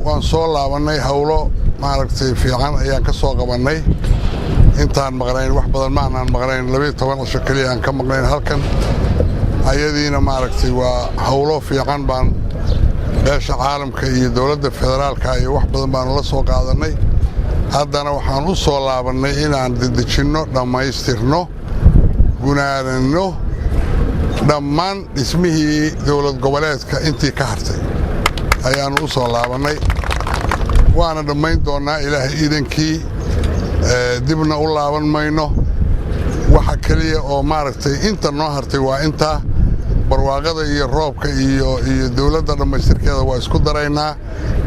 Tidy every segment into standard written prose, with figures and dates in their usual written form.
waan soo laabanay hawlo maaragtay fiican ayaan ka soo qabanay intaan maqnayn wax badan ma aanan maqnayn 12 cisho kaliya aan ka maqnayn halkan ayadiina maaragtay waa hawlo fiican baan beesha caalamka iyo dawladda federaalka iyo wax badan baan la soo qaadanay haddana waxaan u soo laabanay inaan dedejinno dhammaystirno gunaanno dhammaan dhismihii dawlad goboleedka intii ka hartay ayaanu u soo laabanay waana dhammayn doonaa ilaahay iidankii dibna u laaban mayno waxa kaliya oo maaragtay inta noo hartay waa inta barwaaqada iyo roobka iyo dawladda dhammaystirkeeda waa isku daraynaa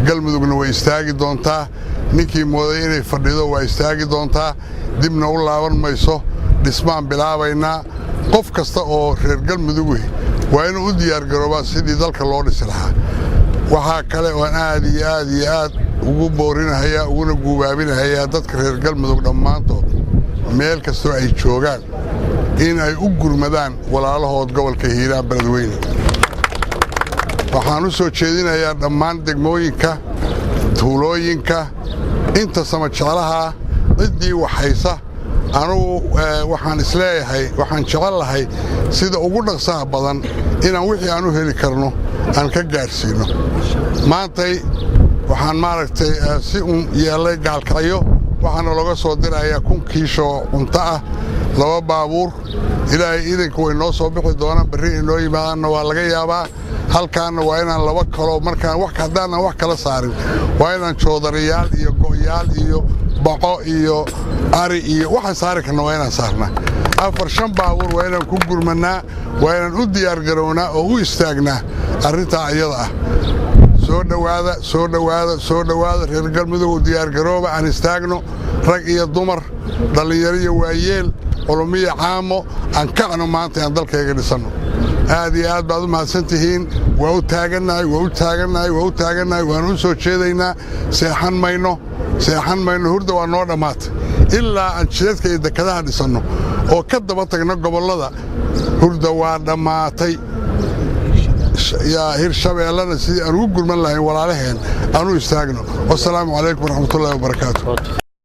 galmudugna way istaagi doontaa ninkii mooday inay fadhido waa istaagi doontaa dibna u laaban mayso dhismaan bilaabaynaa qof kasta oo reer galmudug waa inuu u diyaargaroobaa sidii dalka loo dhisi lahaa waxaa kale oon aad iyo aad ugu boorinahayaa uguna guubaabinahayaa dadka reer galmudug dhammaantood meel kastoo ay joogaan in ay u gurmadaan walaalahood gobolka hiiraan beledweyne waxaan u soo jeedinayaa dhammaan degmooyinka tuulooyinka inta samajeclaha ciddii waxaysa anugu waxaan isleeyahay waxaan jecel lahay sida ugu dhaqsaha badan inaan wixii aan u heli karno aan ka gaadhsiinno maantay waxaan maaragtay si uun yeellay gaalkacyo waxaana looga soo dirayaa 1,000 kiisho cunto ah 2 baabuur ilaahay iidanka way noo soo bixi doonaan berri inoo yimaadaanna waa laga yaabaa halkaanna waa inaan 2 kaloo markaan haddaanan wax kala saarin waa inaan joodariyaal iyo go'yaal iyo baqo iyo ari iyo waxaan saari karna waa inaan saarnaa 4-5 baabuur waa inaan ku gurmannaa waa inaan u diyaargarownaa oo u istaagnaa arrintaa iyada ah soo dhowaada reer galmudug diyaargarooba aan istaagno rag iyo dumar dhallinyaro iyo waayeel culumiya caamo aan kacno maanta aan dalkayga dhisanno aad iyo aad baad u mahadsantihiin waa u taagannahay waan u soo jeedaynaa seexan mayno hurda waa noo dhammaatay ilaa aan jidadka iyo dekadaha dhisanno oo ka daba tagno gobollada hurda waa dhammaatay hirshabeellana sidii aan ugu gurman lahayn walaalaheen aan u istaagno wasalaamu calaykum waraxmatullaahi wabarakaatu